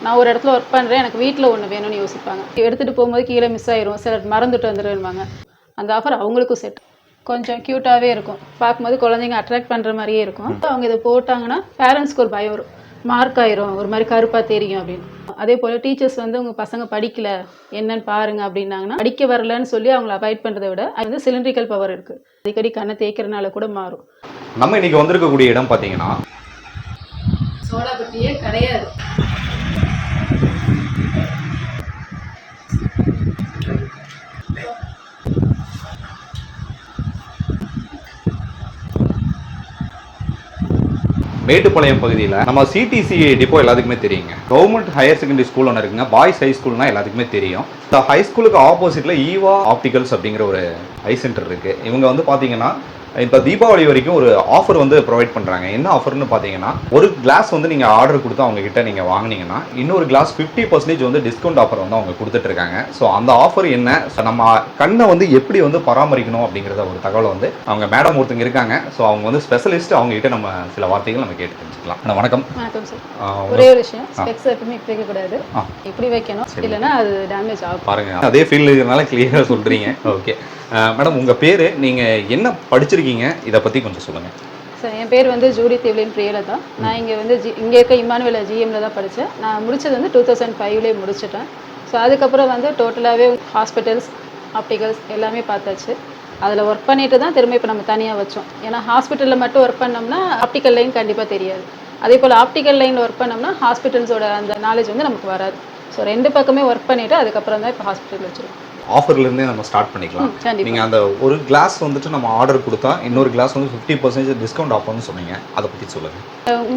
நான் ஒரு இடத்துல ஒர்க் பண்ணுறேன், எனக்கு வீட்டில் ஒன்று வேணும்னு யோசிப்பாங்க. எடுத்துகிட்டு போகும்போது கீழே மிஸ் ஆயிரும், சிலர் மறந்துட்டு வந்துடுவாங்க. அந்த ஆஃபர் அவங்களுக்கும் செட். கொஞ்சம் க்யூட்டாகவே இருக்கும், பார்க்கும்போது குழந்தைங்க அட்ராக்ட் பண்ணுற மாதிரியே இருக்கும். அவங்க இதை போட்டாங்கன்னா பேரண்ட்ஸ்க்கு ஒரு பயம் வரும், மார்க் ஆயிரும், ஒரு மாதிரி கருப்பாக தெரியும் அப்படின்னு. அதே போல் டீச்சர்ஸ் வந்து உங்கள் பசங்க படிக்கல என்னன்னு பாருங்க அப்படின்னாங்கன்னா, படிக்க வரலன்னு சொல்லி அவங்கள அவாய்ட் பண்ணுறதை விட அது வந்து சிலிண்ட்ரிக்கல் பவர் இருக்குது. அடிக்கடி கண்ணை தேய்க்கிறனால கூட மாறும். நம்ம இன்னைக்கு வந்திருக்கக்கூடிய இடம் பார்த்தீங்கன்னா சோடாபட்டியே கிடையாது. மேட்டுப்பாளையம் பகுதியில் நம்ம சிடிசி டிப்போ எல்லாத்துக்குமே தெரியுங்க. கவர்மெண்ட் ஹையர் செகண்டரி ஸ்கூல் ஒன்று இருக்குங்க, பாய்ஸ் ஹை ஸ்கூல்னா எல்லாத்துக்குமே தெரியும். இந்த ஹை ஸ்கூலுக்கு ஆப்போசிட்டில் ஈவா ஆப்டிகல்ஸ் அப்படிங்கிற ஒரு ஐ சென்டர் இருக்குது. இவங்க வந்து பார்த்தீங்கன்னா இப்போ தீபாவளி வரைக்கும் ஒரு ஆஃபர் வந்து ப்ரொவைட் பண்ணுறாங்க. என்ன ஆஃபர்னு பார்த்தீங்கன்னா, ஒரு கிளாஸ் வந்து நீங்கள் ஆர்டர் கொடுத்து அவங்க கிட்ட நீங்கள் வாங்கினீங்கன்னா இன்னொரு கிளாஸ் 50% வந்து டிஸ்கவுண்ட் ஆஃபர் வந்து அவங்க கொடுத்துட்டு இருக்காங்க. ஸோ அந்த ஆஃபர் என்ன, நம்ம கண்ணை வந்து எப்படி வந்து பராமரிக்கணும் அப்படிங்கிறத ஒரு தகவல் வந்து அவங்க மேடம் ஒருத்தங்க இருக்காங்க. ஸோ அவங்க வந்து ஸ்பெஷலிஸ்ட், அவங்க கிட்ட நம்ம சில வார்த்தைகள் நம்ம கேட்டு தெரிஞ்சுக்கலாம். வணக்கம். வணக்கம் சார். ஒரே ஒரு விஷயம், ஸ்பெக்ஸ் எப்பவுமே இப்படி வைக்கக்கூடாது, இப்படி வைக்கணும், இல்லைன்னா அது டேமேஜ் ஆகும். பாருங்க, அதே ஃபீல்டு இருக்கிறனால கிளியராக சொல்கிறீங்க. ஓகே மேடம், உங்கள் பேர், நீங்கள் என்ன படிச்சிருக்கீங்க, இதை பற்றி கொஞ்சம் சொல்லுங்கள். சார், என் பேர் வந்து ஜூடி தேவ்லின் பிரியலதா. நான் இங்கே வந்து இங்கே இருக்க இமானுவேல் ஜிஎம்ல தான் படித்தேன். நான் முடித்தது வந்து 2005 முடிச்சிட்டேன். ஸோ அதுக்கப்புறம் வந்து டோட்டலாகவே ஹாஸ்பிட்டல்ஸ், ஆப்டிகல்ஸ் எல்லாமே பார்த்தாச்சு. அதில் ஒர்க் பண்ணிட்டு தான் திரும்ப இப்போ நம்ம தனியாக வச்சோம். ஏன்னா ஹாஸ்பிட்டலில் மட்டும் ஒர்க் பண்ணோம்னா ஆப்டிக்கல் லைன் கண்டிப்பாக தெரியாது. அதே போல் ஆப்டிக்கல் லைனில் ஒர்க் பண்ணோம்னா ஹாஸ்பிட்டல்ஸோட அந்த நாலேஜ் வந்து நமக்கு வராது. ஸோ ரெண்டு பக்கமே ஒர்க் பண்ணிவிட்டு அதுக்கப்புறம் தான் இப்போ ஹாஸ்பிட்டல் வச்சுருக்கோம். ஆஃபர்லேருந்தே நம்ம ஸ்டார்ட் பண்ணிக்கலாம். நீங்கள் அந்த ஒரு கிளாஸ் வந்துட்டு நம்ம ஆர்டர் கொடுத்தா இன்னொரு கிளாஸ் வந்து 50% டிஸ்கவுண்ட் ஆஃபர்னு சொன்னீங்க, அதை பற்றி சொல்லுங்கள்.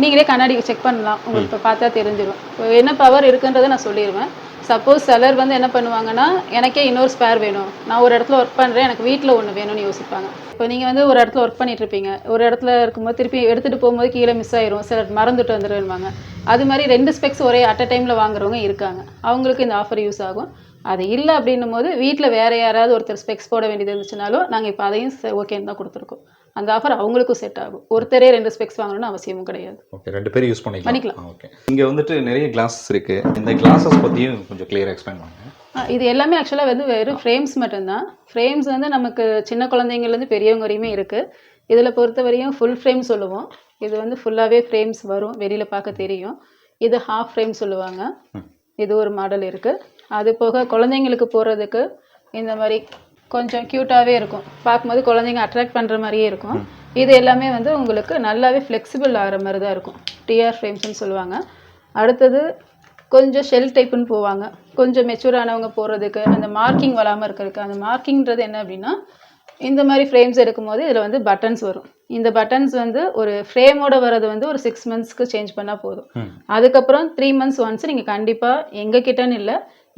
நீங்களே கண்ணாடி செக் பண்ணலாம், உங்களுக்கு இப்போ பார்த்தா தெரிஞ்சிடும் இப்போ என்ன பவர் இருக்குன்றதை நான் சொல்லிடுவேன். சப்போஸ் செலர் வந்து என்ன பண்ணுவாங்கன்னா, எனக்கே இன்னொரு ஸ்பேர் வேணும், நான் ஒரு இடத்துல ஒர்க் பண்ணுறேன், எனக்கு வீட்டில் ஒன்று வேணும்னு யோசிப்பாங்க. இப்போ நீங்கள் வந்து ஒரு இடத்துல ஒர்க் பண்ணிட்டு இருப்பீங்க, ஒரு இடத்துல இருக்கும்போது திருப்பி எடுத்துகிட்டு போகும்போது கீழே மிஸ் ஆயிரும், சிலர் மறந்துட்டு வந்துடுவாங்க. அது மாதிரி 2 ஸ்பெக்ஸ் ஒரே அட் அ டைமில் வாங்குறவங்க இருக்காங்க, அவங்களுக்கு இந்த ஆஃபர் யூஸ் ஆகும். அது இல்லை அப்படின்னும் போது வீட்டில் வேறு யாராவது ஒருத்தர் ஸ்பெக்ஸ் போட வேண்டியது இருந்துச்சுனாலும் நாங்கள் இப்போ அதையும் ஓகேன்னு தான் கொடுத்துருக்கோம். அந்த ஆஃபர் அவங்களுக்கும் செட் ஆகும். ஒருத்தரே 2 ஸ்பெக்ஸ் வாங்கணும்னு அவசியமும் கிடையாது. ஓகே, 2 பேரும் யூஸ் பண்ணிக்கலாம். ஓகே, இங்கே வந்துட்டு நிறைய கிளாஸஸ் இருக்குது, இந்த கிளாஸஸ் பற்றியும் கொஞ்சம் கிளியராக எக்ஸ்பிளைன் பண்ணுங்கள். இது எல்லாமே ஆக்சுவலாக வந்து வெறும் ஃப்ரேம்ஸ் மட்டும்தான். ஃப்ரேம்ஸ் வந்து நமக்கு சின்ன குழந்தைங்கள்லேருந்து பெரியவங்க வரையுமே இருக்குது. இதில் பொறுத்த வரையும் ஃபுல் ஃப்ரேம் சொல்லுவோம். இது வந்து ஃபுல்லாகவே ஃப்ரேம்ஸ் வரும், வெளியில் பார்க்க தெரியும். இது ஹாஃப் ஃப்ரேம் சொல்லுவாங்க. இது ஒரு மாடல் இருக்குது. அது போக குழந்தைங்களுக்கு போகிறதுக்கு இந்த மாதிரி கொஞ்சம் க்யூட்டாகவே இருக்கும், பார்க்கும்போது குழந்தைங்க அட்ராக்ட் பண்ணுற மாதிரியே இருக்கும். இது எல்லாமே வந்து உங்களுக்கு நல்லாவே ஃப்ளெக்சிபிள் ஆகிற மாதிரி தான் இருக்கும். டிஆர் ஃப்ரேம்ஸ்னு சொல்லுவாங்க. அடுத்தது கொஞ்சம் ஷெல் டைப்புன்னு போவாங்க, கொஞ்சம் மெச்சூர் ஆனவங்க போகிறதுக்கு, அந்த மார்க்கிங் வராமல் இருக்கிறதுக்கு. அந்த மார்க்கிங்கிறது என்ன அப்படின்னா, இந்த மாதிரி ஃப்ரேம்ஸ் எடுக்கும்போது இதில் வந்து பட்டன்ஸ் வரும். இந்த பட்டன்ஸ் வந்து ஒரு ஃப்ரேமோட வரது வந்து ஒரு 6 மந்த்ஸ்க்கு சேஞ்ச் பண்ணால் போதும். அதுக்கப்புறம் 3 மந்த்ஸ் ஒன்ஸ் நீங்கள் கண்டிப்பாக எங்கள் கிட்டன்னு இல்லை,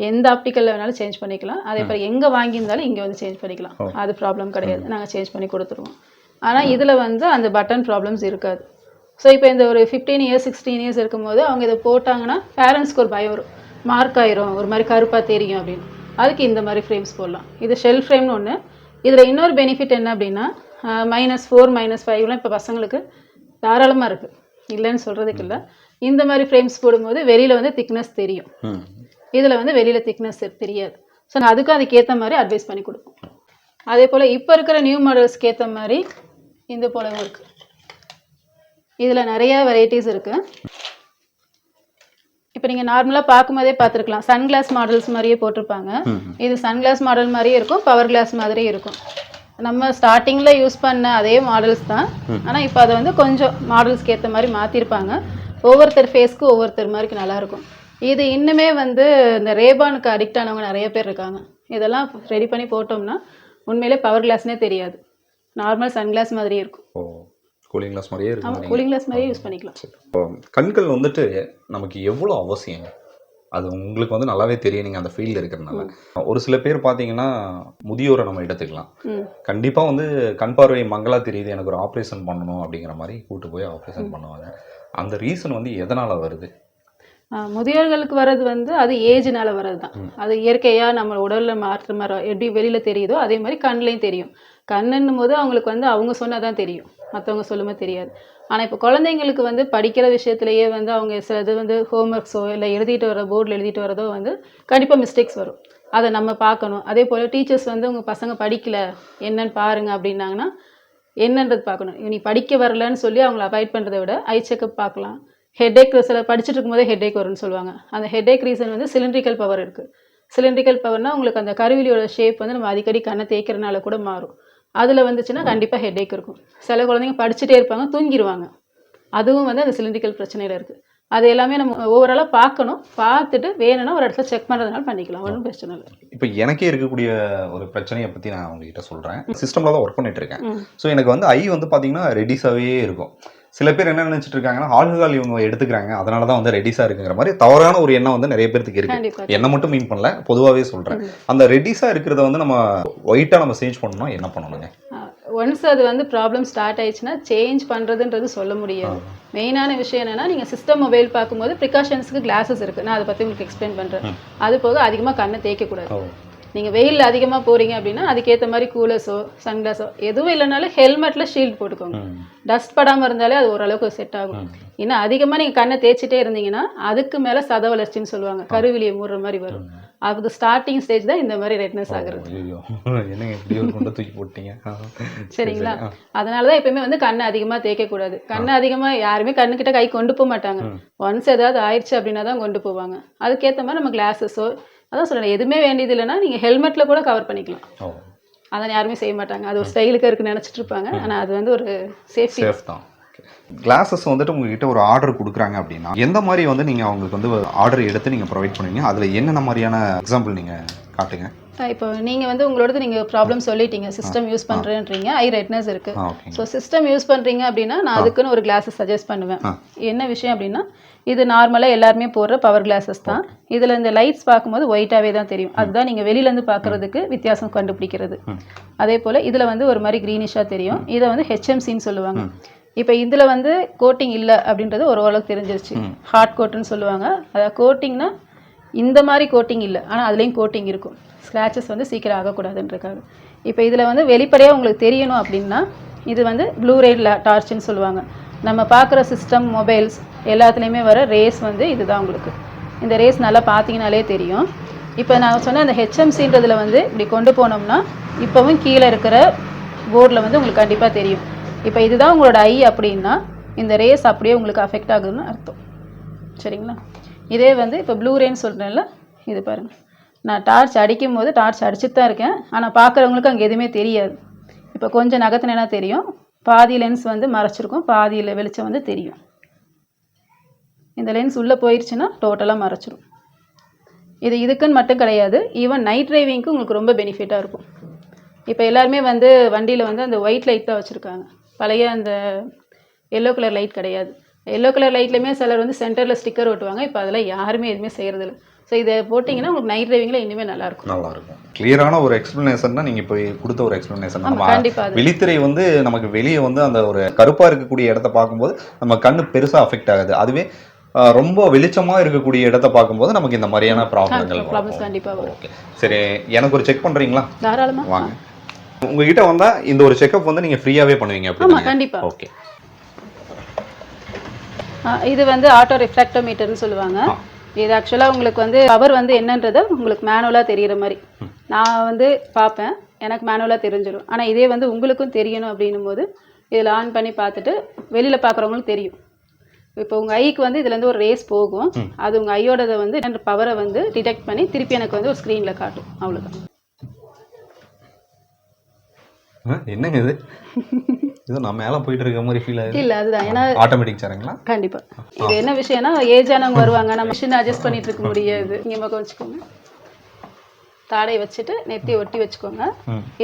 எந்த ஆப்டிக்கலில் வேணாலும் சேஞ்ச் பண்ணிக்கலாம். அதே போல் எங்கே வாங்கியிருந்தாலும் இங்கே வந்து சேஞ்ச் பண்ணிக்கலாம், அது ப்ராப்ளம் கிடையாது, நாங்கள் சேஞ்ச் பண்ணி கொடுத்துருவோம். ஆனால் இதில் வந்து அந்த பட்டன் ப்ராப்ளம்ஸ் இருக்காது. ஸோ இப்போ இந்த ஒரு 15 இயர்ஸ் 16 இயர்ஸ் இருக்கும்போது அவங்க இதை போட்டாங்கன்னா பேரண்ட்ஸ்க்கு ஒரு பயம் வரும், மார்க் ஆயிரும், ஒரு மாதிரி கருப்பாக தெரியும் அப்படின்னு. அதுக்கு இந்த மாதிரி ஃப்ரேம்ஸ் போடலாம். இது ஷெல் ஃப்ரேம்னு ஒன்று. இதில் இன்னொரு பெனிஃபிட் என்ன அப்படின்னா, -4 -5லாம் இப்போ பசங்களுக்கு தாராளமாக இருக்குது, இல்லைன்னு சொல்கிறதுக்கு இல்லை. இந்த மாதிரி ஃப்ரேம்ஸ் போடும்போது வெளியில் வந்து திக்னஸ் தெரியும், இதில் வந்து வெளியில் திக்னஸ் தெரியாது. ஸோ நான் அதுக்கும் அதுக்கேற்ற மாதிரி அட்வைஸ் பண்ணி கொடுப்போம். அதே போல் இப்போ இருக்கிற நியூ மாடல்ஸ்க்கு ஏற்ற மாதிரி இந்த போலவும் இருக்குது. இதில் நிறையா வெரைட்டிஸ் இருக்குது. இப்போ நீங்கள் நார்மலாக பார்க்கும்போதே பார்த்துருக்கலாம், சன்கிளாஸ் மாடல்ஸ் மாதிரியே போட்டிருப்பாங்க. இது சன்கிளாஸ் மாடல் மாதிரியே இருக்கும், பவர் கிளாஸ் மாதிரியே இருக்கும். நம்ம ஸ்டார்டிங்கில் யூஸ் பண்ண அதே மாடல்ஸ் தான், ஆனால் இப்போ அதை வந்து கொஞ்சம் மாடல்ஸ்க்கு ஏற்ற மாதிரி மாற்றிருப்பாங்க. ஒவ்வொருத்தர் ஃபேஸ்க்கு ஒவ்வொருத்தர் மாதிரிக்கு நல்லாயிருக்கும். இது இன்னுமே வந்து இந்த ரேபானுக்கு அடிக்ட் ஆனவங்க நிறைய பேர் இருக்காங்க. இதெல்லாம் ரெடி பண்ணி போட்டோம்னா உண்மையிலே பவர் கிளாஸ்னே தெரியாது, நார்மல் சன்கிளாஸ் மாதிரியே இருக்கும். கூலிங் கிளாஸ் மாதிரியே இருக்கும். ஆமாம், கூலிங் கிளாஸ் மாதிரியே யூஸ் பண்ணிக்கலாம். கண்கள் வந்துட்டு நமக்கு எவ்வளோ அவசியம், அது உங்களுக்கு வந்து நல்லாவே தெரியும், நீங்கள் அந்த ஃபீல்டு இருக்கிறதுனால. ஒரு சில பேர் பார்த்தீங்கன்னா, முதியோரை நம்ம எடுத்துக்கலாம், கண்டிப்பாக வந்து கண் பார்வை மங்களா தெரியுது, எனக்கு ஒரு ஆப்ரேஷன் பண்ணணும் அப்படிங்கிற மாதிரி கூட்டு போய் ஆப்ரேஷன் பண்ணுவாங்க. அந்த ரீசன் வந்து எதனால் வருது? முதியோர்களுக்கு வர்றது வந்து அது ஏஜ்னால வர்றது தான். அது இயற்கையாக நம்ம உடலில் மாற்ற எப்படி வெளியில் தெரியுதோ அதே மாதிரி கண்ணிலையும் தெரியும். கண்ணுன்னும் போது அவங்களுக்கு வந்து அவங்க சொன்னால் தான் தெரியும், மற்றவங்க சொல்லும்போது தெரியாது. ஆனால் இப்போ குழந்தைங்களுக்கு வந்து படிக்கிற விஷயத்துலேயே வந்து அவங்க சில இது வந்து ஹோம்ஒர்க்ஸோ இல்லை எழுதிட்டு வர போர்டில் எழுதிட்டு வரதோ வந்து கண்டிப்பாக மிஸ்டேக்ஸ் வரும். அதை நம்ம பார்க்கணும். அதே போல் டீச்சர்ஸ் வந்து உங்கள் பசங்க படிக்கல என்னன்னு பாருங்க அப்படின்னாங்கன்னா என்னன்றது பார்க்கணும். நீ படிக்க வரலன்னு சொல்லி அவங்கள அவாய்ட் பண்ணுறதை விட ஐ செக்கப் பார்க்கலாம். ஹெட்டேக் சில படிச்சுட்டு இருக்கும்போதே ஹெட்டேக் வரும்னு சொல்லுவாங்க. அந்த ஹெட்டேக் ரீசன் வந்து சிலிண்ட்ரிக்கல் பவர் இருக்குது. சிலிண்ட்ரிக்கல் பவர்னால் உங்களுக்கு அந்த கருவிலியோட ஷேப் வந்து நம்ம அடிக்கடி கண்ணை தேய்க்கிறனால கூட மாறும். அதில் வந்துச்சுன்னா கண்டிப்பாக ஹெட்டேக் இருக்கும். சில குழந்தைங்க படிச்சுட்டே இருப்பாங்க, தூங்கிடுவாங்க. அதுவும் வந்து அந்த சிலிண்ட்ரிக்கல் பிரச்சனையில் இருக்குது. அது எல்லாமே நம்ம ஓவராலாக பார்க்கணும். பார்த்துட்டு வேணும்னா ஒரு இடத்துல செக் பண்ணுறதுனால பண்ணிக்கலாம், ஒன்றும் பிரச்சனை இல்லை. இப்போ எனக்கே இருக்கக்கூடிய ஒரு பிரச்சனையை பற்றி நான் உங்ககிட்ட சொல்கிறேன். சிஸ்டமில் தான் ஒர்க் பண்ணிட்டு இருக்கேன். ஸோ எனக்கு வந்து ஐ வந்து பார்த்தீங்கன்னா ரெடிஸாகவே இருக்கும். சில பேர் என்ன நினைச்சிட்டு இருக்காங்கன்னா ஆல்கஹால் இவங்க எடுத்துக்கிறாங்க அதனால தான் வந்து ரெடிஸாக இருக்குங்கிற மாதிரி தவறான ஒரு எண்ணம் வந்து நிறைய பேருக்கு இருக்கு. என்ன மட்டும் மீன் பண்ணல, பொதுவாகவே சொல்கிறேன். அந்த ரெடிஸாக இருக்கிறத வந்து நம்ம ஒயிட்டாக நம்ம சேஞ்ச் பண்ணணும், என்ன பண்ணணுங்க? ஒன்ஸ் அது வந்து ப்ராப்ளம் ஸ்டார்ட் ஆயிடுச்சுன்னா சேஞ்ச் பண்ணுறதுன்றது சொல்ல முடியாது. மெயினான விஷயம் என்னென்னா நீங்கள் சிஸ்டம் மொபைல் பார்க்கும்போது ப்ரிகாஷன்ஸுக்கு கிளாஸஸ் இருக்குது. நான் அதை பற்றி உங்களுக்கு எக்ஸ்பிளைன் பண்ணுறேன். அது போக அதிகமாக கண்ணை தேய்க்கக்கூடாது. நீங்கள் வெயிலில் அதிகமாக போகிறீங்க அப்படின்னா அதுக்கேற்ற மாதிரி கூலர்ஸோ சன்கிளாஸோ எதுவும் இல்லைனாலும் ஹெல்மெட்டில் ஷீல்டு போட்டுக்கோங்க. டஸ்ட் படாமல் இருந்தாலே அது ஓரளவுக்கு செட் ஆகும். இன்னும் அதிகமாக நீங்கள் கண்ணை தேய்ச்சிட்டே இருந்தீங்கன்னா அதுக்கு மேலே சத வளர்ச்சின்னு சொல்லுவாங்க, கருவிலியை மூடுற மாதிரி வரும். அது ஸ்டார்டிங் ஸ்டேஜ் தான் இந்த மாதிரி ரெட்னஸ் ஆகுறது. சரிங்களா? அதனால தான் எப்பயுமே வந்து கண்ணை அதிகமாக தேய்க்கக்கூடாது. கண்ணை அதிகமாக யாருமே கண்ணுக்கிட்ட கை கொண்டு போக மாட்டாங்க. ஒன்ஸ் ஏதாவது ஆயிடுச்சு அப்படின்னா தான் கொண்டு போவாங்க. அதுக்கேற்ற மாதிரி நம்ம கிளாஸஸோ அதான் சொல்கிறேன், எதுவுமே வேண்டியது இல்லைன்னா நீங்கள் ஹெல்மெட்டில் கூட கவர் பண்ணிக்கலாம். அதை யாருமே செய்ய மாட்டாங்க. அது ஒரு ஸ்டைலுக்கு இருக்குன்னு நினச்சிட்டு இருப்பாங்க. ஆனால் அது வந்து ஒரு சேஃப்டி தான். கிளாஸஸ் வந்துட்டு உங்ககிட்ட ஒரு ஆர்டர் கொடுக்குறாங்க அப்படின்னா எந்த மாதிரி வந்து நீங்கள் அவங்களுக்கு வந்து ஆர்டர் எடுத்து நீங்கள் ப்ரொவைட் பண்ணுவீங்க? அதில் என்னென்ன மாதிரியான எக்ஸாம்பிள் நீங்கள் காட்டுங்க. இப்போ நீங்கள் வந்து உங்களோடது நீங்கள் ப்ராப்ளம் சொல்லிட்டீங்க, சிஸ்டம் யூஸ் பண்ணுறேன்றீங்க, ஐ ரெட்னஸ் இருக்குது. ஸோ சிஸ்டம் யூஸ் பண்ணுறீங்க அப்படின்னா நான் அதுக்குன்னு ஒரு கிளாஸஸ் சஜஸ்ட் பண்ணுவேன். என்ன விஷயம் அப்படின்னா இது நார்மலாக எல்லாருமே போடுற பவர் கிளாஸஸ் தான். இதில் இந்த லைட்ஸ் பார்க்கும்போது ஒயிட்டாகவே தான் தெரியும். அதுதான் நீங்கள் வெளியிலேருந்து பார்க்குறதுக்கு வித்தியாசம் கண்டுபிடிக்கிறது. அதே போல் இதில் வந்து ஒரு மாதிரி க்ரீனிஷாக தெரியும். இதை வந்து ஹெச்எம்சின்னு சொல்லுவாங்க. இப்போ இதில் வந்து கோட்டிங் இல்லை அப்படின்றது ஓரளவுக்கு தெரிஞ்சிருச்சு. ஹார்ட் கோட்டுன்னு சொல்லுவாங்க. அதாவது கோட்டிங்னா இந்த மாதிரி கோட்டிங் இல்லை, ஆனால் அதுலேயும் கோட்டிங் இருக்கும். ஸ்க்ராச்சஸ் வந்து சீக்கிரம் ஆகக்கூடாதுன்றக்காக. இப்போ இதில் வந்து வெளிப்படையாக உங்களுக்கு தெரியணும் அப்படின்னா இது வந்து ப்ளூ ரே டார்ச்னு சொல்லுவாங்க. நம்ம பார்க்குற சிஸ்டம் மொபைல்ஸ் எல்லாத்துலேயுமே வர ரேஸ் வந்து இதுதான். உங்களுக்கு இந்த ரேஸ் நல்லா பார்த்தீங்கனாலே தெரியும். இப்போ நான் சொன்ன அந்த ஹெச்எம்சின்றதில் வந்து இப்படி கொண்டு போனோம்னா இப்போவும் கீழே இருக்கிற போர்டில் வந்து உங்களுக்கு கண்டிப்பாக தெரியும். இப்போ இதுதான் உங்களோட ஐ அப்படின்னா இந்த ரேஸ் அப்படியே உங்களுக்கு அஃபெக்ட் ஆகுதுன்னு அர்த்தம். சரிங்களா? இதே வந்து இப்போ ப்ளூ ரேன்னு சொல்கிறேன்ல, இது பாருங்கள். நான் டார்ச் அடிக்கும் போது டார்ச் அடிச்சுட்டு தான் இருக்கேன், ஆனால் பார்க்குறவங்களுக்கு அங்கே எதுவுமே தெரியாது. இப்போ கொஞ்சம் நகர்த்தினா தெரியும். பாதி லென்ஸ் வந்து மறைச்சிருக்கும், பாதியில் வெளிச்சம் வந்து தெரியும். இந்த லென்ஸ் உள்ளே போயிடுச்சுன்னா டோட்டலாக மறைச்சிரும். இது இதுக்குன்னு மட்டும் கிடையாது, ஈவன் நைட் டிரைவிங்க்கு உங்களுக்கு ரொம்ப பெனிஃபிட்டாக இருக்கும். இப்போ எல்லாருமே வந்து வண்டியில் வந்து அந்த ஒயிட் லைட் தான் வச்சுருக்காங்க. பழைய அந்த எல்லோ கலர் லைட் கிடையாது. எல்லோ கலர் லைட்லேயுமே சிலர் வந்து சென்டரில் ஸ்டிக்கர் ஓட்டுவாங்க. இப்போ அதெல்லாம் யாருமே எதுவுமே செய்கிறதில்ல. ஸோ இதை போட்டிங்கன்னா உங்களுக்கு நைட் டிரைவிங்கில் இனிமேல் நல்லாயிருக்கும். கிளியரான ஒரு எக்ஸ்ப்ளனேஷன் தான் நீங்கள் இப்போ கொடுத்த ஒரு எக்ஸ்ப்ளனேஷன். நம்ம வெளித்திரை வந்து நமக்கு வெளியே வந்து அந்த ஒரு கருப்பாக இருக்கக்கூடிய இடத்த பார்க்கும்போது நம்ம கண்ணு பெருசாக அஃபெக்ட் ஆகுது. அதுவே ரொம்ப வெளிச்சமாக இருக்கக்கூடிய இடத்த பார்க்கும்போது நமக்கு இந்த மாதிரியான ப்ராப்ளம்ஸ் கண்டிப்பாக வரும். ஓகே, சரி, எனக்கு ஒரு செக் பண்ணுறீங்களா? தாராளமாக வாங்க. உங்ககிட்ட வந்தால் இந்த ஒரு செக்அப் வந்து நீங்கள் ஃப்ரீயாகவே பண்ணுவீங்க? ஆமாம், கண்டிப்பாக. ஓகே. இது வந்து ஆட்டோ ரிஃப்ராக்டோமீட்டர்னு சொல்லுவாங்க. இது ஆக்சுவலாக உங்களுக்கு வந்து பவர் வந்து என்னன்றதை உங்களுக்கு மேனுவலாக தெரிகிற மாதிரி நான் வந்து பார்ப்பேன், எனக்கு மேனுவலாக தெரிஞ்சிடும். ஆனால் இதே வந்து உங்களுக்கும் தெரியணும் அப்படின்னும் போது இதில் ஆன் பண்ணி பார்த்துட்டு வெளியில் பார்க்குறவங்களும் தெரியும். இப்போ உங்கள் ஐக்கு வந்து இதுலேருந்து ஒரு ரேஸ் போகும், அது உங்கள் ஐயோடதை வந்து பவரை வந்து டிடெக்ட் பண்ணி திருப்பி எனக்கு வந்து ஒரு ஸ்க்ரீனில் காட்டும். அவ்வளோதான். என்னங்க இது? இது நான் மேலே போயிட்டு இருக்க மாதிரி ஃபீல் ஆகுது. இல்லை, அதுதான். ஏன்னா ஆட்டோமேட்டிக் சேருங்களா? கண்டிப்பாக. இது என்ன விஷயம்னா ஏஜ் ஆனவங்க வருவாங்க, நம்ம மிஷின் அட்ஜஸ்ட் பண்ணிட்டு இருக்க முடியாது. இங்கே பக்கம் வச்சுக்கோங்க, தாடை வச்சுட்டு நெத்தி ஒட்டி வச்சுக்கோங்க.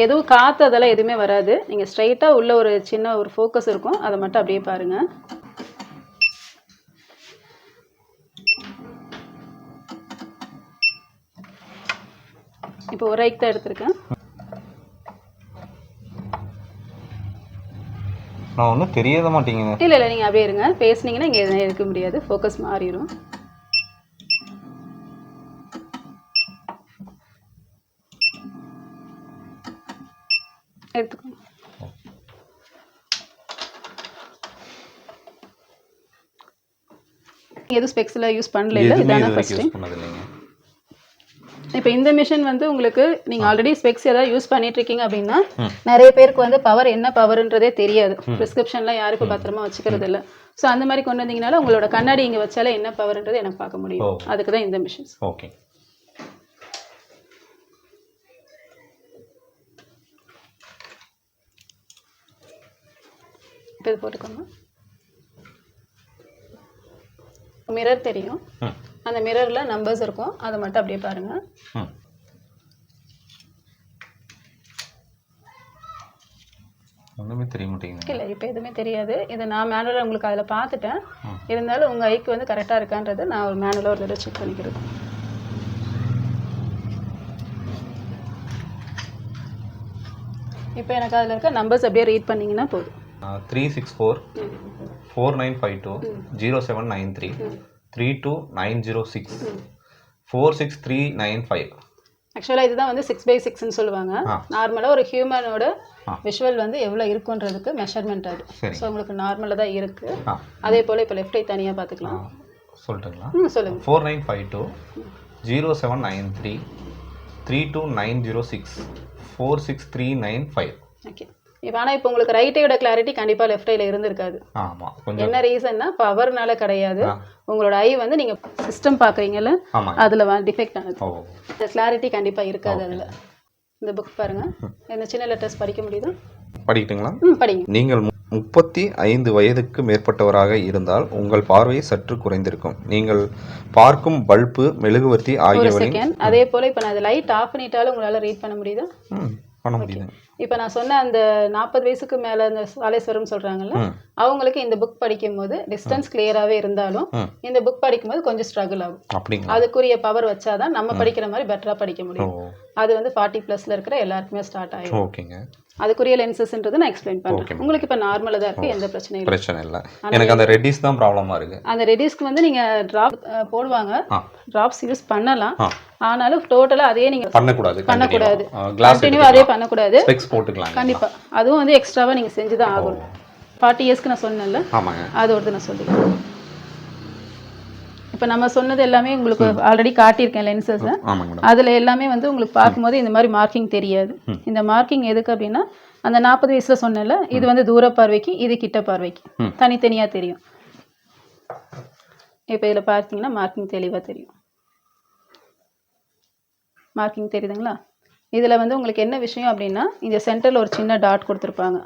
எதுவும் காற்று அதெல்லாம் எதுவுமே வராது. நீங்கள் ஸ்ட்ரைட்டாக உள்ள ஒரு சின்ன ஒரு ஃபோக்கஸ் இருக்கும், அதை மட்டும் அப்படியே பாருங்கள். இப்போ ஒரு ஐக்கு தான் எடுத்திருக்கேன். நான் ஒன்றும் தெரியத மாட்டீங்க. இல்லை இல்லை, நீங்கள் அப்படியே இருங்க. பேசுனீங்கன்னா இங்கே எதுவும் இருக்க முடியாது, ஃபோக்கஸ் மாறிடும். எடுத்துக்கோங்க. எதுவும் ஸ்பெக்ஸில் யூஸ் பண்ணல இல்லை, இதான ஃபர்ஸ்ட் டைம். இப்போ இந்த மிஷின் வந்து உங்களுக்கு நீங்கள் ஆல்ரெடி ஸ்பெக்ஸ் ஏதாவது யூஸ் பண்ணிட்டு இருக்கீங்க அப்படின்னா நிறைய பேருக்கு வந்து பவர் என்ன பவர்ன்றதே தெரியாது. ப்ரிஸ்கிரிப்ஷன்லாம் யாருக்கும் பத்திரமா வச்சுக்கிறது இல்லை. ஸோ அந்த மாதிரி கொண்டு வந்தீங்கனால உங்களோட கண்ணாடி இங்கே வச்சாலே என்ன பவர்ன்றது எனக்கு பார்க்க முடியும். அதுக்கு தான் இந்த மிஷின்ஸ். ஓகே. இப்போ இது போட்டுக்கோங்க. மிரர் தெரியும், அந்த மிரரில் நம்பர்ஸ் இருக்கும், அதை மட்டும் அப்படியே பாருங்கள். ஒன்றுமே தெரிய மாட்டேங்குது. இல்லை, இப்போ எதுவுமே தெரியாது. இதை நான் மேனுவலாக உங்களுக்கு அதில் பார்த்துட்டேன். இருந்தாலும் உங்கள் ஐக்கு வந்து கரெக்டாக இருக்கான்றதை நான் ஒரு மேனுவலாக ஒரு தடவை செக் பண்ணிக்கிறது. இப்போ எனக்கு அதில் இருக்க நம்பர்ஸ் அப்படியே ரீட் பண்ணிங்கன்னா போதும். 364 4952 0793 32906 46395. ஆக்சுவலாக இதுதான் வந்து 6x6ன்னு சொல்லுவாங்க. நார்மலாக ஒரு ஹியூமனோட விஷுவல் வந்து எவ்வளோ இருக்குன்றதுக்கு மெஷர்மெண்ட் அது. ஸோ உங்களுக்கு நார்மலாக தான் இருக்குது. அதே போல் இப்போ லெஃப்ட் ஐ தனியாக பார்த்துக்கலாம். சொல்லிட்டுங்களா? சொல்லுங்கள். 4952 0793 32906 46395. ஓகே. இப்போ ஆனால் இப்போ உங்களுக்கு ரைட் ஐயோட கிளாரிட்டி கண்டிப்பாக லெஃப்ட் ஐயில் இருந்திருக்காது. ஆமாம். கொஞ்சம் என்ன ரீசன்னா பவர்னால கிடையாது. உங்களோட ஐ வந்து நீங்கள் சிஸ்டம் பார்க்குறீங்கல்ல, அதில் டிஃபெக்ட் ஆனது. இந்த கிளாரிட்டி கண்டிப்பாக இருக்காது அதில். இந்த புக் பாருங்கள், இந்த சின்ன லெட்டர்ஸ் படிக்க முடியுதா? படிக்கட்டுங்களா? படிங்க. நீங்கள் 35 வயதுக்கு மேற்பட்டவராக இருந்தால் உங்கள் பார்வை சற்று குறைந்திருக்கும். நீங்கள் பார்க்கும் பல்பு, மெழுகுவர்த்தி ஆகியவற்றின் அதே போல் இப்போ நான் அதை லைட் ஆஃப் பண்ணிட்டாலும் உங்களால் ரீட் பண்ண முடியுதா? பண்ண முடியுது. இப்போ நான் சொன்ன அந்த 40 வயசுக்கு மேலே அந்த சாலேஸ்வரம் சொல்கிறாங்கல்ல, அவங்களுக்கு இந்த புக் படிக்கும்போது டிஸ்டன்ஸ் கிளியராகவே இருந்தாலும் இந்த புக் படிக்கும்போது கொஞ்சம் ஸ்ட்ரகிள் ஆகும். அப்படிங்களா? அதுக்குரிய பவர் வச்சாதான் நம்ம படிக்கிற மாதிரி பெட்டராக படிக்க முடியும். அது வந்து 40+ இருக்கிற எல்லாருக்குமே ஸ்டார்ட் ஆகும். ஓகேங்க. அதுக்குரிய லென்சஸ்ன்றது நான் எக்ஸ்பிளைன் பண்ணுறேன். உங்களுக்கு இப்போ நார்மலாக தான் இருக்குது, எந்த பிரச்சனையும் பிரச்சனை இல்லை. எனக்கு அந்த ரெட்டிஸ் தான் ப்ராப்ளமாக இருக்குது. அந்த ரெட்டிஸ்க்கு வந்து நீங்கள் ட்ராப் போடுவாங்க, ட்ராப்ஸ் யூஸ் பண்ணலாம். ஆனாலும் டோட்டலாக அதே நீங்கள் பண்ணக்கூடாது, கண்டினியூ அதே பண்ணக்கூடாது. ஸ்பெக்ஸ் போட்டுக்கலாம் கண்டிப்பாக. அதுவும் வந்து எக்ஸ்ட்ராவாக நீங்கள் செஞ்சு தான் ஆகணும். 40 இயர்ஸ்க்கு நான் சொன்னேன்ல, அது ஒரு நான் சொல்லிக்கிறேன். இப்போ நம்ம சொன்னது எல்லாமே உங்களுக்கு ஆல்ரெடி காட்டியிருக்கேன் லென்சஸ். அதில் எல்லாமே வந்து உங்களுக்கு பார்க்கும்போது இந்த மாதிரி மார்க்கிங் தெரியாது. இந்த மார்க்கிங் எதுக்கு அப்படின்னா, அந்த 40 வயசில் சொன்னல, இது வந்து தூர பார்வைக்கு, இது கிட்ட பார்வைக்கு தனித்தனியாக தெரியும். இப்போ இதில் பார்த்தீங்கன்னா மார்க்கிங் தெளிவாக தெரியும். மார்க்கிங் தெரியுதுங்களா? இதில் வந்து உங்களுக்கு என்ன விஷயம் அப்படின்னா, இந்த சென்டரில் ஒரு சின்ன டாட் கொடுத்துருப்பாங்க.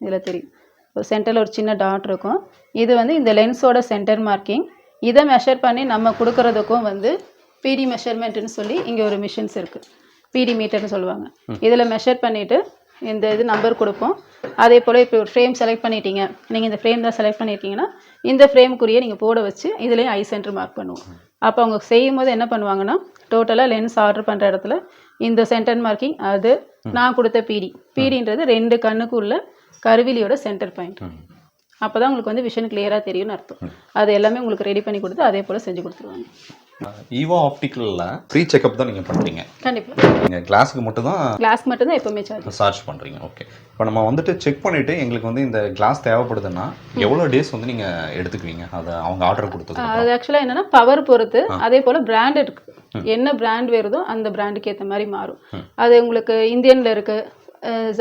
இதில் தெரியும், ஒரு சென்டரில் ஒரு சின்ன டாட் இருக்கும். இது வந்து இந்த லென்ஸோட சென்டர் மார்க்கிங். இதை மெஷர் பண்ணி நம்ம கொடுக்கறதுக்கும் வந்து பிடி மெஷர்மெண்ட்டுன்னு சொல்லி இங்கே ஒரு மிஷின்ஸ் இருக்குது, பிடி மீட்டர்னு சொல்லுவாங்க. இதில் மெஷர் பண்ணிவிட்டு இந்த இது நம்பர் கொடுப்போம். அதே போல் இப்போ ஒரு ஃப்ரேம் செலக்ட் பண்ணிட்டீங்க, நீங்கள் இந்த ஃப்ரேம் தான் செலக்ட் பண்ணியிருக்கீங்கன்னா இந்த ஃப்ரேமுக்குரிய நீங்கள் போட வச்சு இதுலேயும் ஐ சென்டர் மார்க் பண்ணுவோம். அப்போ அவங்க செய்யும் போது என்ன பண்ணுவாங்கன்னா, டோட்டலாக லென்ஸ் ஆர்டர் பண்ணுற இடத்துல இந்த சென்டர் மார்க்கிங், அது நான் கொடுத்த பிடின்றது 2 கண்ணுக்கு உள்ள கருவிலியோட சென்டர் பாயிண்ட். அப்போ தான் உங்களுக்கு வந்து விஷன் கிளியராக தெரியும்னு அர்த்தம். அது எல்லாமே உங்களுக்கு ரெடி பண்ணி கொடுத்து அதே போல் செஞ்சு கொடுத்துருவாங்க. ஈவா ஆப்டிக்கலில் ஃப்ரீ செக்அப் தான் நீங்கள் பண்ணுறீங்க? கண்டிப்பாக. நீங்கள் கிளாஸுக்கு மட்டும் தான் எப்போவுமே சார்ஜ் பண்ணுறீங்க. ஓகே. இப்போ நம்ம வந்துட்டு செக் பண்ணிவிட்டு எங்களுக்கு வந்து இந்த கிளாஸ் தேவைப்படுதுன்னா எவ்வளோ டேஸ் வந்து நீங்கள் எடுத்துக்குவீங்க? அதை அவங்க ஆர்டர் கொடுத்தது? அது ஆக்சுவலாக என்னென்னா பவர் பொறுத்து, அதே போல் பிராண்ட் இருக்குது. என்ன பிராண்ட் வருதோ அந்த பிராண்டுக்கு ஏற்ற மாதிரி மாறும். அது உங்களுக்கு இந்தியனில் இருக்குது,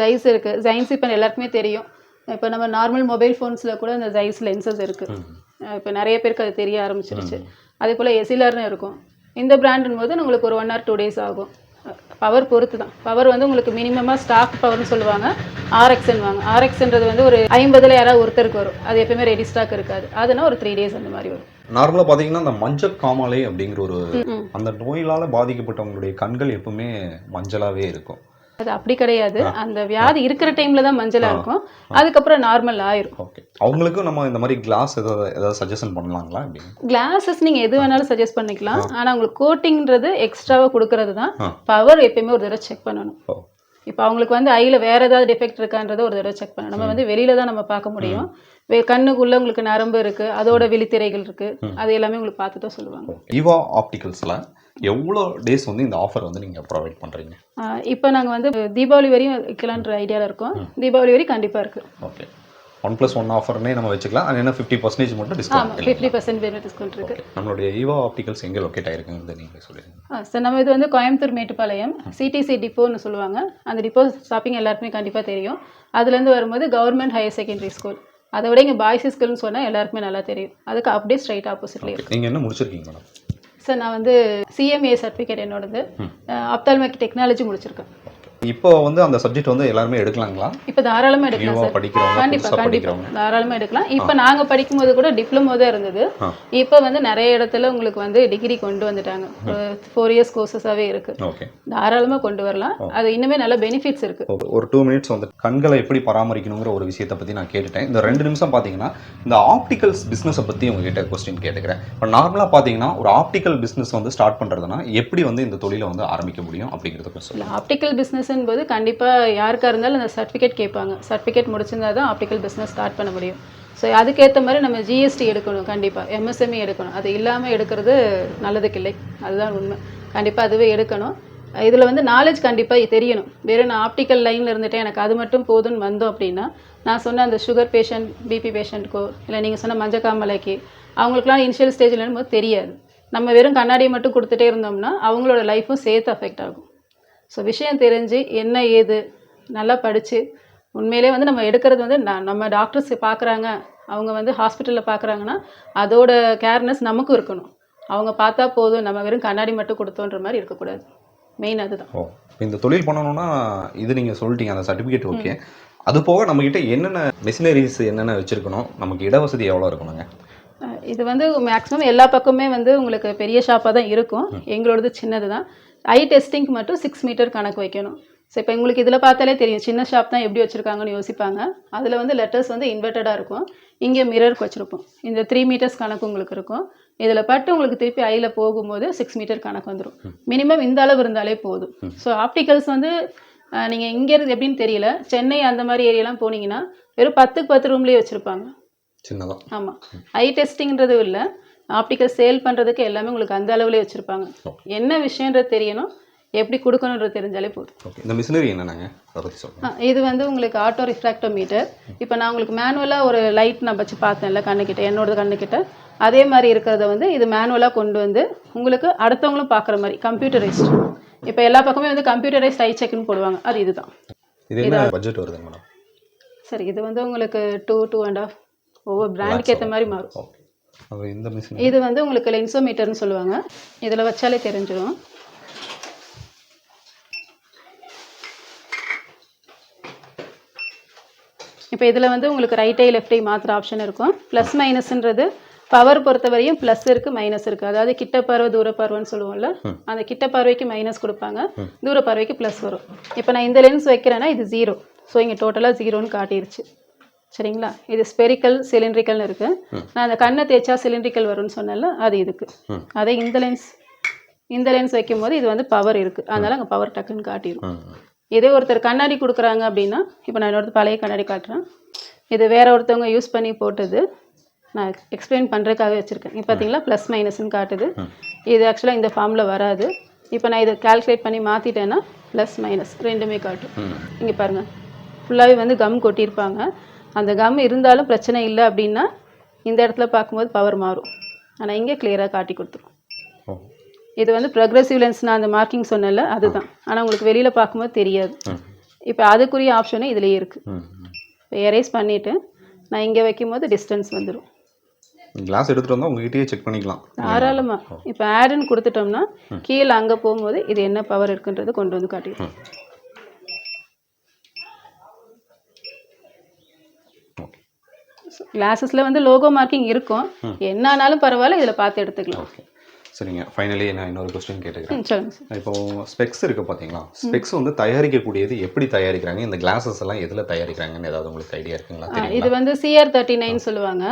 ஜைஸ் இருக்குது. ஜைன்ஸ் இப்போ எல்லாருக்குமே தெரியும். இப்போ நம்ம நார்மல் மொபைல் ஃபோன்ஸில் கூட இந்த ஜைஸ் லென்சஸ் இருக்குது. இப்போ நிறைய பேருக்கு அது தெரிய ஆரம்பிச்சிருச்சு. அதே போல் எசிலர்னு இருக்கும். இந்த பிராண்டுன்னு போது உங்களுக்கு ஒரு 1 or 2 days ஆகும். பவர் பொறுத்து தான். பவர் வந்து உங்களுக்கு மினிமமாக ஸ்டாக் பவர்னு சொல்லுவாங்க, ஆர்எக்ஸ்ன்னுவாங்க. ஆர்எக்ஸ்ன்றது வந்து ஒரு 50ல் யாராவது ஒருத்தருக்கு வரும். அது எப்பவுமே ரெடி ஸ்டாக் இருக்காது. அதுனா ஒரு 3 days அந்த மாதிரி வரும். நார்மலாக பார்த்தீங்கன்னா அந்த மஞ்சள் காமாலை அப்படிங்கிற ஒரு அந்த நோயினால் பாதிக்கப்பட்டவங்களுடைய கண்கள் எப்பவுமே மஞ்சளாகவே இருக்கும். அது அப்படி கிடையாது. அந்த வியாதி இருக்கிற டைம்ல தான் மஞ்சளா இருக்கும், அதுக்கப்புறம் நார்மல் ஆயிரும். ஓகே. அவங்களுக்கும் நம்ம இந்த மாதிரி கிளாஸ் ஏதாவது சஜஷன் பண்ணலாங்களா? கிளாஸஸ் நீங்க எது வேணாலும் சஜஸ்ட் பண்ணிக்கலாம். ஆனா உங்களுக்கு கோட்டிங்ன்றது எக்ஸ்ட்ராவா கொடுக்கறது தான். பவர் எப்பயுமே ஒரு தடவை செக் பண்ணணும். இப்போ அவங்களுக்கு வந்து ஐல வேற ஏதாவது டிஃபெக்ட் இருக்கான்றதை ஒரு தடவை செக் பண்ணணும். நம்ம வந்து வெளியில தான் நம்ம பார்க்க முடியும். கண்ணுக்குள்ள உங்களுக்கு நரம்பு இருக்கு, அதோட விழித்திரைகள் இருக்கு, அது எல்லாமே உங்களுக்கு பார்த்து தான் சொல்லுவாங்க. ஈவா ஆப்டிகல்ஸ்ல எவ்வளோ டேஸ் வந்து இந்த ஆஃபர் வந்து நீங்கள் ப்ரொவைட் பண்ணுறீங்க? இப்போ நாங்கள் வந்து தீபாவளி வரையும் வைக்கலான்ற ஐடியாவில் இருக்கோம். தீபாவளி வரையும் கண்டிப்பாக இருக்குது. ஓகே. 1+1 ஆஃபர்னே நம்ம வச்சுக்கலாம். அது என்ன 50% மட்டும் ஆமாம், டிஸ்கவுண்ட். 50% டிஸ்கவுண்ட் இருக்குது. நம்மளுடைய ஈவா ஆப்டிகல்ஸ் எங்கே லொக்கேட் ஆயிருக்குங்கிறது நீங்கள் சொல்லிடுங்க. சார் நம்ம இது வந்து கோயம்புத்தூர் மேட்டுப்பாளையம் சிடிசி டிப்போன்னு சொல்லுவாங்க. அந்த டிப்போ ஷாப்பிங் எல்லாருக்குமே கண்டிப்பாக தெரியும். அதுலேருந்து வரும்போது கவர்மெண்ட் ஹையர் செகண்டரி ஸ்கூல், அதை விட இங்கே பாய்ஸ் ஸ்கூல்னு சொன்னால் எல்லாருக்குமே நல்லா தெரியும். அதுக்கு அப்படியே ஸ்ட்ரைட் ஆப்போசிட்லேயே. நீங்கள் என்ன முடிச்சிருக்கீங்க மேடம்? சார் நான் வந்து சிஎம்ஏ சர்டிஃபிகேட் என்னோடது, ஆப்தால்மிக் டெக்னாலஜி முடிச்சிருக்கேன். இப்போ வந்து அந்த சப்ஜெக்ட் வந்து எல்லாருமே எடுக்கலாங்களா? இப்போ தாராளமாக எடுக்கலாம் ஈவா சார். படிக்கிறவங்க, கண்டிப்பாக புதுசா கண்டிப்பாக படிக்கிறவங்க. தாராளமாக எடுக்கலாம். இப்போ நாங்கள் படிக்கும்போது கூட டிப்ளமோ தான் இருந்தது. இப்போ வந்து நிறைய இடத்துல உங்களுக்கு வந்து டிகிரி கொண்டு வந்துட்டாங்க. 4 இயர்ஸ் கோர்சஸாகவே இருக்குது. ஓகே, தாராளமாக கொண்டு வரலாம். அது இன்னுமே நல்ல பெனிஃபிட்ஸ் இருக்குது. ஒரு 2 மினிட்ஸ் வந்து கண்களை எப்படி பராமரிக்கணுங்கிற ஒரு விஷயத்தை பற்றி நான் கேட்டுட்டேன். இந்த 2 நிமிஷம் பார்த்தீங்கன்னா இந்த ஆப்டிகல்ஸ் பிஸ்னஸை பற்றி உங்ககிட்ட கொஸ்டின் கேட்டுக்கிறேன். இப்போ நார்மலாக பார்த்தீங்கன்னா ஒரு ஆப்டிக்கல் பிஸ்னஸ் வந்து ஸ்டார்ட் பண்ணுறதுனா எப்படி வந்து இந்த தொழிலை வந்து ஆரம்பிக்க முடியும் அப்படிங்கிறத கொஸ்டின். இல்லை, ஆப்டிக்கல் பிஸ்னஸ்ன்னு போது கண்டிப்பாக யாருக்காக இருந்தாலும் அந்த சர்டிஃபிகேட் கேட்பாங்க. சர்டிஃபிகேட் முடிச்சிருந்தா தான் ஆப்டிக்கல் பிஸ்னஸ் ஸ்டார்ட் பண்ண முடியும். ஸோ அதுக்கேற்ற மாதிரி நம்ம ஜிஎஸ்டி எடுக்கணும், கண்டிப்பாக எம்எஸ்எம்இ எடுக்கணும். அது இல்லாமல் எடுக்கிறது நல்லதுக்கு இல்லை, அதுதான் உண்மை. கண்டிப்பாக அதுவே எடுக்கணும். இதில் வந்து நாலேஜ் கண்டிப்பாக தெரியணும். வெறும் நான் ஆப்டிக்கல் லைனில் இருந்துட்டேன் எனக்கு அது மட்டும் போதுன்னு வந்தோம் அப்படின்னா, நான் சொன்ன அந்த சுகர் பேஷண்ட், பிபி பேஷண்ட்டுக்கோ இல்லை நீங்கள் சொன்ன மஞ்சக்காமலைக்கு அவங்களுக்குலாம் இனிஷியல் ஸ்டேஜில் இருக்கும்போது தெரியாது. நம்ம வெறும் கண்ணாடியை மட்டும் கொடுத்துட்டே இருந்தோம்னா அவங்களோட லைஃப்பும் சேர்த்து அஃபெக்ட் ஆகும். ஸோ விஷயம் தெரிஞ்சு என்ன ஏது நல்லா படித்து உண்மையிலே வந்து நம்ம எடுக்கிறது வந்து நம்ம டாக்டர்ஸ் பார்க்குறாங்க, அவங்க வந்து ஹாஸ்பிட்டலில் பார்க்குறாங்கன்னா அதோட கேர்னஸ் நமக்கும் இருக்கணும். அவங்க பார்த்தா போதும், நம்ம வெறும் கண்ணாடி மட்டும் கொடுத்தோன்ற மாதிரி இருக்கக்கூடாது. மெயின் அதுதான். இந்த தொழில் பண்ணணும்னா இது நீங்கள் சொல்லிட்டீங்க அந்த சர்டிஃபிகேட் ஓகே. அது போக நம்மக்கிட்ட என்னென்ன மிஷினரிஸ் என்னென்ன வச்சுருக்கணும், நமக்கு இடவசதி எவ்வளோ இருக்கணுங்க? இது வந்து மேக்ஸிமம் எல்லா பக்கமே வந்து உங்களுக்கு பெரிய ஷாப்பாக தான் இருக்கும். எங்களோடது சின்னது தான். ஐ டெஸ்டிங்க்கு மட்டும் 6 மீட்டர் கணக்கு வைக்கணும். ஸோ இப்போ உங்களுக்கு இதில் பார்த்தாலே தெரியும், சின்ன ஷாப் தான் எப்படி வச்சுருக்காங்கன்னு யோசிப்பாங்க. அதில் வந்து லெட்டர்ஸ் வந்து இன்வெர்ட்டடாக இருக்கும். இங்கே மிரருக்கு வச்சுருப்போம். இந்த 3 மீட்டர்ஸ் கணக்கு உங்களுக்கு இருக்கும். இதில் பட்டு உங்களுக்கு திருப்பி ஐயில் போகும்போது 6 மீட்டர் கணக்கு வந்துடும். மினிமம் இந்த அளவு இருந்தாலே போதும். ஸோ ஆப்டிகல்ஸ் வந்து நீங்கள் இங்கே இருந்து எப்படின்னு தெரியல, சென்னை அந்த மாதிரி ஏரியாலாம் போனீங்கன்னா வெறும் 10க்கு 10 ரூம்லேயே வச்சுருப்பாங்க, சின்னதாக. ஆமாம், ஐ டெஸ்டிங்கிறது இல்லை, ஆப்டிக்கல் சேல் பண்ணுறதுக்கு எல்லாமே உங்களுக்கு அந்த அளவுலேயே வச்சுருப்பாங்க. என்ன விஷயன்றது தெரியணும், எப்படி கொடுக்கணுன்றது தெரிஞ்சாலே போதும். இந்த மிஷினரி என்னன்னாங்க அதை பற்றி சொல்லுங்கள். இது வந்து உங்களுக்கு ஆட்டோ ரிஃப்ராக்டோ மீட்டர். இப்போ நான் உங்களுக்கு மேனுவலாக ஒரு லைட் நான் வச்சு பார்த்தேன்ல கண்ணுக்கிட்ட, என்னோட கண்ணுக்கிட்ட அதே மாதிரி இருக்கிறத வந்து இது மேனுவலாக கொண்டு வந்து உங்களுக்கு அடுத்தவங்களும் பார்க்குற மாதிரி கம்ப்யூட்டரைஸ்ட். இப்போ எல்லா பக்கமே வந்து கம்ப்யூட்டரைஸ்ட் ஐ செக்னு போடுவாங்க, அது இதுதான். இது என்ன பட்ஜெட் வருதுங்க மேடம்? சரி, இது வந்து உங்களுக்கு 2.5 ஒவ்வொரு பிராண்டுக்கு ஏற்ற மாதிரி மாறும். இந்த மிஷின் இது வந்து உங்களுக்கு லென்சோமீட்டர்னு சொல்லுவாங்க. இதில் வச்சாலே தெரிஞ்சிடும். இப்போ இதில் வந்து உங்களுக்கு ரைட் ஐ லெஃப்ட் ஐ மாத்திர ஆப்ஷன் இருக்கும். ப்ளஸ் மைனஸ்ன்றது பவர் பொறுத்தவரையும் ப்ளஸ் இருக்குது மைனஸ் இருக்குது. அதாவது கிட்ட பார்வை தூர பார்வைன்னு சொல்லுவோம்ல, அந்த கிட்ட பார்வைக்கு மைனஸ் கொடுப்பாங்க, தூர பார்வைக்கு ப்ளஸ் வரும். இப்போ நான் இந்த லென்ஸ் வைக்கிறேன்னா இது 0, ஸோ இங்கே டோட்டலாக 0ன்னு காட்டிருச்சு. சரிங்களா? இது ஸ்பெரிக்கல் சிலிண்ட்ரிக்கல்னு இருக்குது. நான் அந்த கண்ணை தேய்ச்சா சிலிண்ட்ரிக்கல் வரும்னு சொன்னேன்ல, அது இதுக்கு. அதே இந்த லென்ஸ் வைக்கும் போது இது வந்து பவர் இருக்குது, அதனால் அங்கே பவர் டக்குன்னு காட்டிடும். இதே ஒருத்தர் கண்ணாடி கொடுக்குறாங்க அப்படின்னா, இப்போ நான் என்னோட பழைய கண்ணாடி காட்டுறேன். இது வேற ஒருத்தவங்க யூஸ் பண்ணி போட்டது, நான் எக்ஸ்பிளைன் பண்ணுறதுக்காக வச்சுருக்கேன். இப்போ பார்த்தீங்களா ப்ளஸ் மைனஸ்ன்னு காட்டுது. இது ஆக்சுவலாக இந்த ஃபார்மில் வராது. இப்போ நான் இதை கால்குலேட் பண்ணி மாற்றிட்டேன்னா ப்ளஸ் மைனஸ் ரெண்டுமே காட்டும். இங்கே பாருங்கள், ஃபுல்லாகவே வந்து கம் கொட்டியிருப்பாங்க. அந்த கம் இருந்தாலும் பிரச்சனை இல்லை அப்படின்னா இந்த இடத்துல பார்க்கும்போது பவர் மாறும். ஆனால் இங்கே கிளியராக காட்டி கொடுத்துரும். இது வந்து ப்ரொக்ரெசிவ் லென்ஸ், நான் அந்த மார்க்கிங் சொன்னல அதுதான். ஆனால் உங்களுக்கு வெளியில் பார்க்கும்போது தெரியாது. இப்போ அதுக்குரிய ஆப்ஷனும் இதுலேயே இருக்குது. இப்போ எரேஸ் பண்ணிவிட்டு நான் இங்கே வைக்கும்போது டிஸ்டன்ஸ் வந்துடும். கிளாஸ் எடுத்துகிட்டு வந்தால் உங்ககிட்டயே செக் பண்ணிக்கலாம் தாராளமாக. இப்போ ஆடுன்னு கொடுத்துட்டோம்னா கீழே அங்கே போகும்போது இது என்ன பவர் இருக்குன்றது கொண்டு வந்து காட்டிடும். கிளாஸஸில் வந்து லோகோ மார்க்கிங் இருக்கும், என்ன ஆனாலும் பரவாயில்ல, இதில் பார்த்து எடுத்துக்கலாம். சரிங்க, ஃபைனலி நான் இன்னொரு கொஸ்டின் கேட்டுக்கிறேன். சொல்லுங்கள் சார். இப்போ ஸ்பெக்ஸ் இருக்குது பார்த்தீங்களா, ஸ்பெக்ஸ் வந்து தயாரிக்கக்கூடியது எப்படி தயாரிக்கிறாங்க, இந்த கிளாஸஸ் எல்லாம் எதில் தயாரிக்கிறாங்கன்னு ஏதாவது உங்களுக்கு ஐடியா இருக்குங்களா? இது வந்து CR39 சொல்லுவாங்க.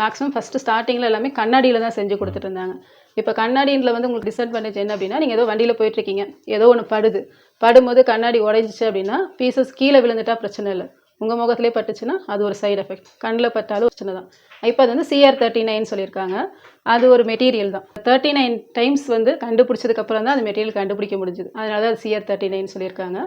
மேக்ஸிமம் ஃபஸ்ட்டு ஸ்டார்டிங்கில் எல்லாமே கண்ணாடியில் தான் செஞ்சு கொடுத்துட்டு இருந்தாங்க. இப்போ கண்ணாடியில் வந்து உங்களுக்கு டிஸ்அட்வான்டேஜ் என்ன அப்படின்னா, நீங்கள் ஏதோ வண்டியில் போயிட்டுருக்கீங்க, ஏதோ ஒன்று படும்போது கண்ணாடி உடைஞ்சிச்சு அப்படின்னா பீசஸ் கீழே விழுந்துட்டா பிரச்சனை இல்லை, உங்கள் முகத்திலே பட்டுச்சுன்னா அது ஒரு சைடு எஃபெக்ட், கண்ணில் பட்டாலும் பிரச்சனை தான். இப்போ அது வந்து CR39 சொல்லியிருக்காங்க. அது ஒரு மெட்டீரியல் தான். 39 டைம்ஸ் வந்து கண்டுபிடிச்சதுக்கப்புறம் தான் அந்த மெட்டீரியல் கண்டுபிடிக்க முடிஞ்சுது. அதனால தான் அது CR39 சொல்லியிருக்காங்க.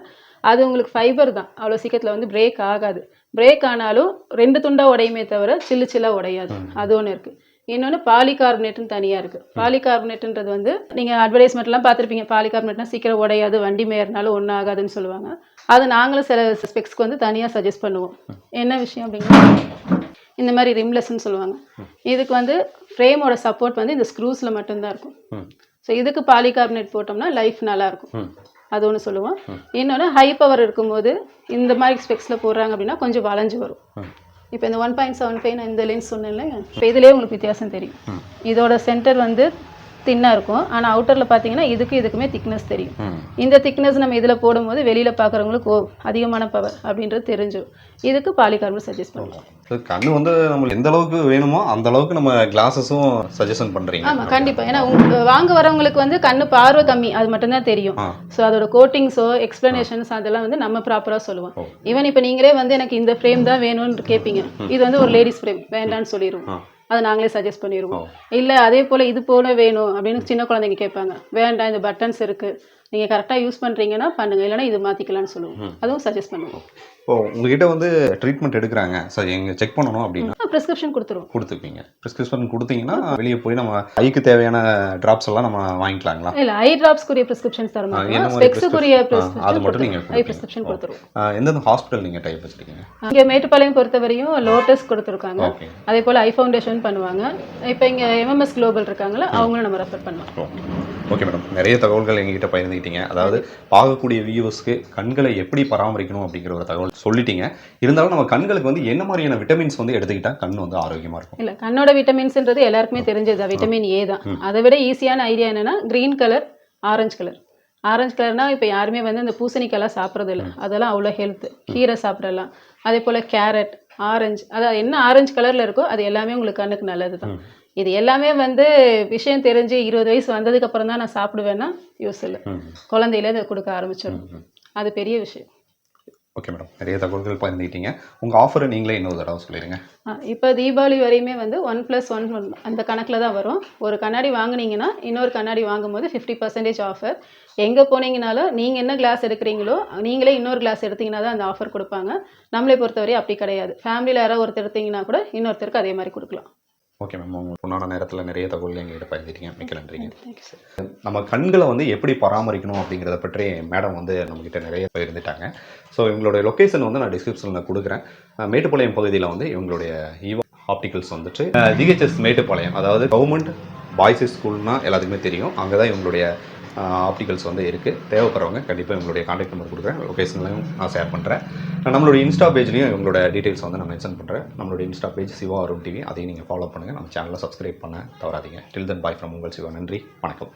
அது உங்களுக்கு ஃபைபர் தான், அவ்வளோ சீக்கிரத்தில் வந்து பிரேக் ஆகாது. பிரேக் ஆனாலும் 2 துண்டா உடையுமே தவிர சில்லு சில்லா உடையாது. அது ஒன்று இருக்குது. இன்னொன்று பாலிகார்பனேட்னு தனியாக இருக்குது. பாலிகார்பனேட்ன்றது வந்து நீங்கள் அட்வர்டைஸ்மெண்ட்லாம் பார்த்துருப்பீங்க. பாலிகார்பனேட்னா சீக்கிரம் உடையாது, வண்டி மேறினாலும் ஒன்றும் ஆகாதுன்னு சொல்லுவாங்க. அது நாங்களும் சில ஸ்பெக்ஸ்க்கு வந்து தனியாக சஜஸ்ட் பண்ணுவோம். என்ன விஷயம் அப்படின்னா, இந்த மாதிரி ரிம்லெஸ்ன்னு சொல்லுவாங்க. இதுக்கு வந்து ஃப்ரேமோட சப்போர்ட் வந்து இந்த ஸ்க்ரூஸில் மட்டும்தான் இருக்கும். ஸோ இதுக்கு பாலிகார்பனேட் போட்டோம்னா லைஃப் நல்லாயிருக்கும். அது ஒன்று சொல்லுவோம். இன்னொன்று ஹை பவர் இருக்கும்போது இந்த மாதிரி ஸ்பெக்ஸில் போடுறாங்க அப்படின்னா கொஞ்சம் வளைஞ்சு வரும். இப்போ இந்த 1.75 நான் இந்த லென்ஸ் சொன்னேன்ல, இப்போ இதுலேயே உங்களுக்கு வித்தியாசம் தெரியும். இதோட சென்டர் வந்து தின்னாக இருக்கும், ஆனால் அவுட்டரில் பார்த்தீங்கன்னா இதுக்குமே திக்னஸ் தெரியும். இந்த திக்னஸ் நம்ம இதில் போடும்போது வெளியில் பார்க்குறவங்களுக்கு அதிகமான பவர் அப்படின்றது தெரிஞ்சிடும். இதுக்கு பாலிகார்பனேட் சஜஸ்ட் பண்ணுவோம். கண்ணு வந்து நம்மளுக்கு எந்த அளவுக்கு வேணுமோ அந்த அளவுக்கு நம்ம கிளாஸஸும் சஜஷன் பண்ணுறீங்க. ஆமாம், கண்டிப்பாக. ஏன்னா வாங்க வரவங்களுக்கு வந்து கண்ணு பார்வை கம்மி, அது மட்டும்தான் தெரியும். ஸோ அதோட கோட்டிங்ஸோ எக்ஸ்பிளனேஷன்ஸ் அதெல்லாம் வந்து நம்ம ப்ராப்பராக சொல்லுவோம். ஈவன் இப்போ நீங்களே வந்து எனக்கு இந்த ஃப்ரேம் தான் வேணும்னு கேட்பீங்க. இது வந்து ஒரு லேடிஸ் ஃப்ரேம் வேண்டான்னு சொல்லிடுவோம். அதை நாங்களே சஜஸ்ட் பண்ணிடுவோம். இல்லை அதே போல் இது போல வேணும் அப்படின்னு சின்ன குழந்தைங்க கேட்பாங்க. வேண்டாம், இந்த பட்டன்ஸ் இருக்குது, நீங்கள் கரெக்டாக யூஸ் பண்ணுறீங்கன்னா பண்ணுங்கள், இல்லைனா இது மாற்றிக்கலாம்னு சொல்லுவோம். அதுவும் சஜஸ்ட் பண்ணுவோம். இப்போ உங்ககிட்ட வந்து ட்ரீட்மெண்ட் எடுக்கிறாங்க சார், எங்கே செக் பண்ணணும் அப்படின்னா ப்ரிஸ்கிரிப்ஷன் கொடுத்துருப்பீங்க. ப்ரிஸ்கிரிப்ஷன் கொடுத்தீங்கன்னா வெளியே போய் நம்ம ஐக்கு தேவையான ட்ராப்ஸ் எல்லாம் நம்ம வாங்கிக்கலாங்களா? இல்லை, ஐ ட்ராப்ஸ்க்குரிய ப்ரிஸ்கிரிப்ஷன்ஸ் தர மாட்டோம். ஸ்பெக்ஸுக்குரிய அது மட்டும் நீங்கள் ஐ ப்ரிஸ்கிரிப்ஷன் கொடுத்துருவோம். எந்தெந்த ஹாஸ்பிட்டல் நீங்கள் டைப் வச்சுருக்கீங்க? இங்கே மேட்டுப்பாளையம் பொறுத்தவரையும் லோட்டஸ் கொடுத்துருக்காங்க. அதே போல் ஐ ஃபவுண்டேஷன் பண்ணுவாங்க. இப்போ இங்கே எம்எம்எஸ் குளோபல் இருக்காங்களா, அவங்களும் நம்ம ரெஃபர் பண்ணுவோம். ஓகே மேடம், நிறைய தகவல்கள் எங்ககிட்ட பகிர்ந்துக்கிட்டீங்க. அதாவது பார்க்கக்கூடிய வியூவர்ஸ்க்கு கண்களை எப்படி பராமரிக்கணும் அப்படிங்கிற ஒரு தகவல் சொல்லிட்டீங்க. இருந்தாலும் நம்ம கண்களுக்கு வந்து என்ன மாதிரியான விட்டமின்ஸ் வந்து எடுத்துக்கிட்டா கண் வந்து ஆரோக்கியமாக இருக்கும்? இல்லை, கண்ணோட விட்டமின்ஸ்ன்றது எல்லாருக்குமே தெரிஞ்சது. விட்டமின் ஏ தான். அதை விட ஈஸியான ஐடியா என்னன்னா green colour, orange colour. Orange கலர்னா இப்போ யாருமே வந்து அந்த பூசணிக்காய்லாம் சாப்பிட்றது இல்லை, அதெல்லாம் அவ்வளோ ஹெல்த். கீரை சாப்பிடலாம். அதே போல் கேரட், ஆரஞ்சு, அதாவது என்ன ஆரஞ்சு கலரில் இருக்கோ அது எல்லாமே உங்களுக்கு கண்ணுக்கு நல்லது தான். இது எல்லாமே வந்து விஷயம் தெரிஞ்சு 20 வயசு வந்ததுக்கு அப்புறம் தான் நான் சாப்பிடுவேன்னா யூஸ் இல்லை. குழந்தையில இதை கொடுக்க ஆரம்பிச்சிடும். அது பெரிய விஷயம். ஓகே மேடம், நிறைய தகவல்கள் பகிர்ந்துக்கிட்டீங்க. உங்கள் ஆஃபரை நீங்களே இன்னொரு தடவை சொல்லிடுங்க. இப்போ தீபாவளி வரையுமே வந்து 1+1 அந்த கணக்கில் தான் வரும். ஒரு கண்ணாடி வாங்கினீங்கன்னா இன்னொரு கண்ணாடி வாங்கும்போது 50% ஆஃபர். எங்கே போனீங்கனாலும் நீங்கள் என்ன கிளாஸ் எடுக்கிறீங்களோ நீங்களே இன்னொரு கிளாஸ் எடுத்தீங்கன்னா தான் அந்த ஆஃபர் கொடுப்பாங்க. நம்மளை பொறுத்தவரை அப்படி கிடையாது. ஃபேமிலியில் யாராவது ஒருத்தர் எடுத்தீங்கன்னா கூட இன்னொருத்தருக்கு அதே மாதிரி கொடுக்கலாம். ஓகே மேம், உங்களுக்கு உண்டான நேரத்தில் நிறைய தகவல்கள் எங்கள்கிட்ட பகிர்ந்துட்டீங்க. மிக்க நன்றிங்க. நம்ம கண்களை வந்து எப்படி பராமரிக்கணும் அப்படிங்கிறத பற்றி மேடம் வந்து நம்மக்கிட்ட நிறைய பகிர்ந்துட்டாங்க. ஸோ இவங்களுடைய லொக்கேஷன் வந்து நான் டிஸ்கிரிப்ஷனில் கொடுக்குறேன். மேட்டுப்பாளையம் பகுதியில் வந்து இவங்களுடைய ஈவா ஆப்டிகல்ஸ் வந்துட்டு ஜிஹெச்எஸ் மேட்டுப்பாளையம், அதாவது கவர்மெண்ட் பாய்ஸ் ஸ்கூல்னா எல்லாத்துக்குமே தெரியும். அங்கே தான் இவங்களுடைய ஆப்டிகல்ஸ் வந்து இருக்குது. தேவைப்படுறவங்க கண்டிப்பாக இவங்களுடைய கான்டாக்ட் நம்பர் கொடுக்குறேன். லொக்கேஷன்லையும் நான் ஷேர் பண்ணுறேன். நம்மளுடைய இன்ஸ்டா பேஜ்லையும் இவங்களோட டீட்டெயில்ஸ் வந்து நான் மென்ஷன் பண்ணுறேன். நம்மளுடைய insta page Siva Arun TV, அதையும் நீங்கள் ஃபாலோ பண்ணுங்கள். நம்ம சேனலை சப்ஸ்கிரைப் பண்ண தவறாதீங்க. டில் தென் பாய் ஃப்ரம் உங்கள் சிவா. நன்றி, வணக்கம்.